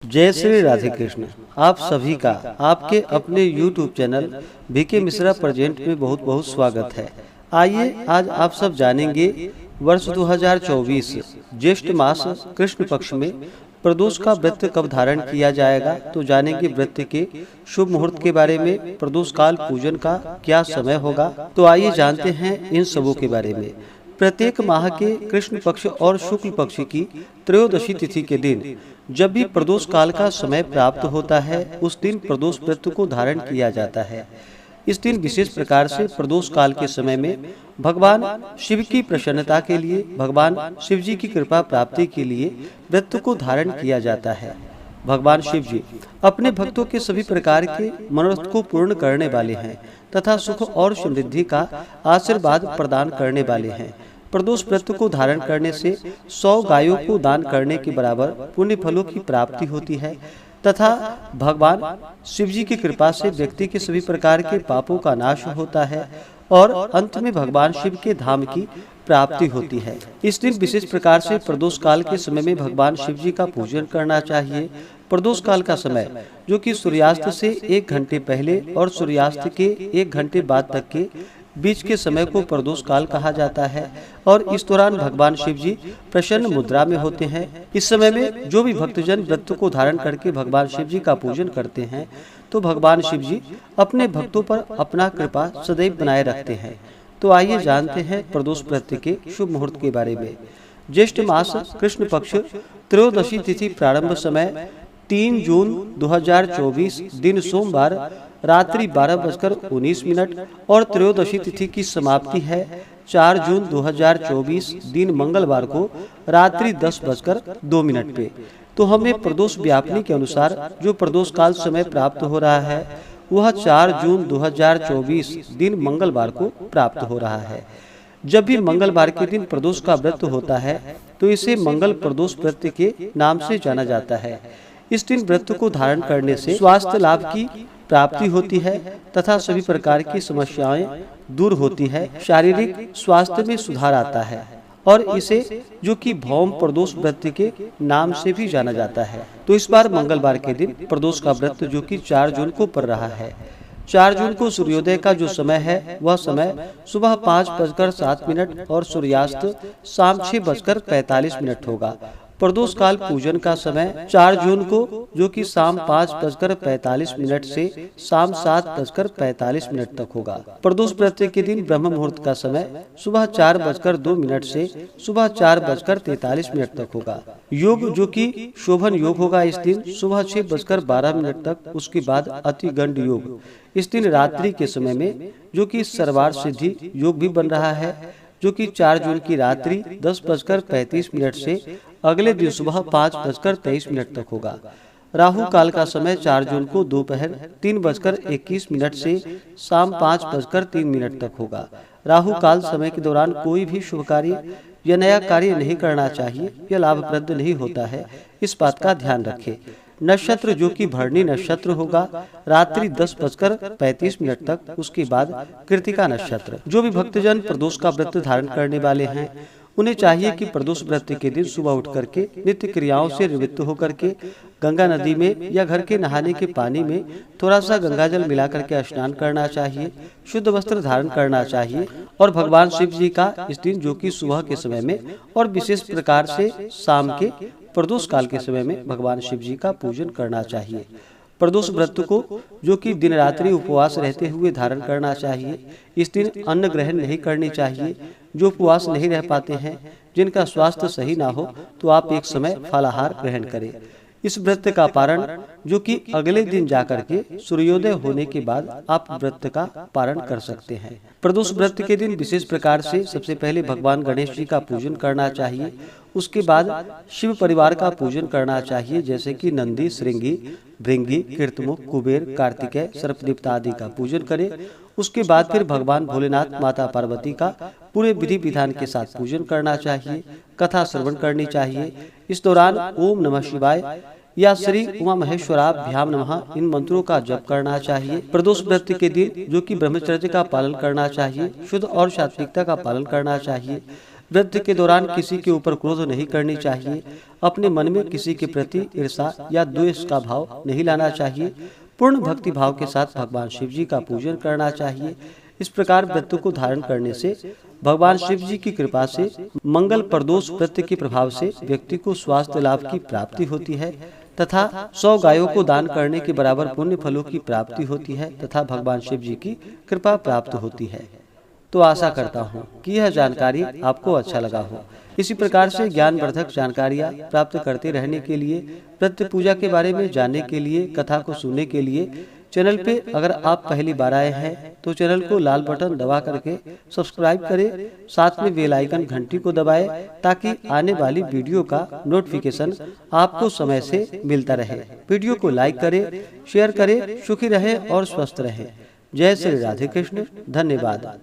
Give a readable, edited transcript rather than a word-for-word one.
जय श्री राधे कृष्ण। आप सभी का आपके अपने YouTube channel BK Mishra present में बहुत बहुत स्वागत है। आइए आज आप सब जानेंगे वर्ष 2024 ज्येष्ठ मास कृष्ण पक्ष में प्रदोष का व्रत कब धारण किया जाएगा। तो जानेंगे व्रत के शुभ मुहूर्त के बारे में, प्रदोष काल पूजन का क्या समय होगा। तो आइए जानते हैं इन सबों के बारे में। प्रत्येक माह के कृष्ण पक्ष और शुक्ल पक्ष की त्रयोदशी तिथि के दिन जब भी प्रदोष काल का समय प्राप्त होता है, उस दिन प्रदोष व्रत को धारण किया जाता है। इस दिन विशेष प्रकार से प्रदोष काल के समय में भगवान शिव की प्रसन्नता के लिए, भगवान शिव जी की कृपा प्राप्ति के लिए व्रत को धारण किया जाता है। भगवान शिव जी अपने भक्तों के सभी प्रकार के मनोरथ को पूर्ण करने वाले हैं तथा सुख और समृद्धि का आशीर्वाद प्रदान करने वाले हैं। प्रदोष व्रत को धारण करने से 100 गायों को दान करने के बराबर पुण्य फलों की प्राप्ति होती है तथा भगवान शिव जी की कृपा से व्यक्ति के सभी प्रकार के पापों का नाश होता है और अंत में भगवान शिव के धाम की प्राप्ति होती है। इस दिन विशेष प्रकार से प्रदोष काल के समय में भगवान शिव जी का पूजन करना चाहिए। प्रदोष काल का समय जो कि सूर्यास्त से 1 घंटे पहले और सूर्यास्त के 1 घंटे बाद तक के बीच के समय को प्रदोष काल कहा जाता है और इस दौरान भगवान शिव जी प्रसन्न मुद्रा में होते हैं। इस समय में जो भी भक्तजन व्रत को धारण करके भगवान शिव जी का पूजन करते हैं तो भगवान शिव जी अपने भक्तों पर अपना कृपा सदैव बनाए रखते हैं। तो आइए जानते हैं प्रदोष व्रत के शुभ मुहूर्त के बारे में। ज्येष्ठ मास कृष्ण पक्ष त्रयोदशी तिथि प्रारंभ समय 3 जून 2024 दिन सोमवार रात्रि 12:19 और त्रयोदशी तिथि की समाप्ति है 4 जून 2024 दिन मंगलवार को रात्रि 10:02 पे। तो हमें प्रदोष व्यापनी के अनुसार जो प्रदोष काल समय प्राप्त हो रहा है वह 4 जून 2024 दिन मंगलवार को प्राप्त हो रहा है। जब भी मंगलवार के दिन प्रदोष का व्रत होता है तो इसे मंगल प्रदोष व्रत के नाम से जाना जाता है। इस दिन व्रत को धारण करने से स्वास्थ्य लाभ की प्राप्ति होती है तथा सभी प्रकार की समस्याएं दूर होती है, शारीरिक स्वास्थ्य में सुधार आता है और इसे जो कि भौम प्रदोष व्रत के नाम से भी जाना जाता है। तो इस बार मंगलवार के दिन प्रदोष का व्रत जो कि 4 जून को पड़ रहा है। 4 जून को सूर्योदय का जो समय है वह समय सुबह 5:07 और सूर्यास्त शाम 6:45 होगा। प्रदोष काल पूजन का समय 4 जून को जो कि शाम 5:45 से शाम 7:45 तक होगा। प्रदोष व्रत के दिन ब्रह्म मुहूर्त का समय सुबह 4:02 से सुबह 4:43 तक होगा। योग जो कि शोभन योग होगा इस दिन सुबह 6:12 तक। उसके बाद अति गंड योग इस दिन रात्रि के समय में जो कि सर्वार्थ सिद्धि योग भी बन रहा है, जो कि 4 जून की रात्रि 10:35 से अगले दिन सुबह 5:23 तक होगा। राहु काल का समय 4 जून को दोपहर 3:21 से शाम 5:03 तक होगा। राहु काल समय के दौरान कोई भी शुभ कार्य या नया कार्य नहीं करना चाहिए, यह लाभप्रद नहीं होता है, इस बात का ध्यान रखें। नक्षत्र जो कि भरणी नक्षत्र होगा रात्रि 10:35 तक। उसके बाद कृतिका नक्षत्र। जो भी भक्तजन प्रदोष का व्रत धारण करने वाले हैं उन्हें चाहिए कि प्रदोष व्रत के दिन सुबह उठ करके नित्य क्रियाओं से निवृत्त होकर के गंगा नदी में या घर के नहाने के पानी में थोड़ा सा गंगा जल मिला करके स्नान करना चाहिए, शुद्ध वस्त्र धारण करना चाहिए और भगवान शिव जी का इस दिन जो कि सुबह के समय में और विशेष प्रकार से शाम के प्रदोष काल के समय में भगवान शिव जी का पूजन करना चाहिए। प्रदोष व्रत को जो कि दिन रात्रि उपवास रहते हुए धारण करना चाहिए। इस दिन अन्न ग्रहण नहीं करनी चाहिए। जो उपवास नहीं रह पाते हैं, जिनका स्वास्थ्य सही ना हो, तो आप एक समय फलाहार ग्रहण करें। इस व्रत का पारण जो कि अगले दिन जाकर के सूर्योदय होने के बाद आप व्रत का पारण कर सकते हैं। प्रदोष व्रत के दिन विशेष प्रकार से सबसे पहले भगवान गणेश जी का पूजन करना चाहिए। उसके बाद शिव परिवार का पूजन करना चाहिए, जैसे कि नंदी, श्रृंगी, भृंगी, कीर्तमुख, कुबेर, कार्तिकेय, सर्पदेवता आदि का पूजन करें। उसके बाद फिर भगवान भोलेनाथ, माता पार्वती का पूरे विधि विधान के साथ पूजन करना चाहिए, कथा श्रवण करनी चाहिए। इस दौरान ओम नमः शिवाय या श्री उमा महेश्वराभ्याम नमः इन मंत्रों का जप करना चाहिए। प्रदोष व्रत के दिन जो कि ब्रह्मचर्य का पालन करना चाहिए, शुद्ध और सात्विकता का पालन करना चाहिए। व्रत के दौरान किसी के ऊपर क्रोध नहीं करनी चाहिए। अपने मन में किसी के प्रति ईर्ष्या या द्वेष का भाव नहीं लाना चाहिए। पूर्ण भक्ति भाव के साथ भगवान शिव जी का पूजन करना चाहिए। इस प्रकार व्रत को धारण करने से भगवान शिव जी की कृपा से मंगल प्रदोष व्रत के प्रभाव से व्यक्ति को स्वास्थ्य लाभ की प्राप्ति होती है तथा 100 गायों को दान करने के बराबर पुण्य फलों की प्राप्ति होती है तथा भगवान शिव जी की कृपा प्राप्त होती है। तो आशा करता हूँ कि यह जानकारी आपको अच्छा लगा हो। इसी प्रकार से ज्ञानवर्धक जानकारियाँ प्राप्त करते रहने के लिए, व्रत पूजा के बारे में जानने के लिए, कथा को सुनने के लिए चैनल पे अगर आप पहली बार आए हैं तो चैनल को लाल बटन दबा करके सब्सक्राइब करें, साथ में बेल आइकन घंटी को दबाएं ताकि आने वाली वीडियो का नोटिफिकेशन आपको समय से मिलता रहे। वीडियो को लाइक करें, शेयर करें। सुखी रहें और स्वस्थ रहें। जय श्री राधे कृष्ण। धन्यवाद।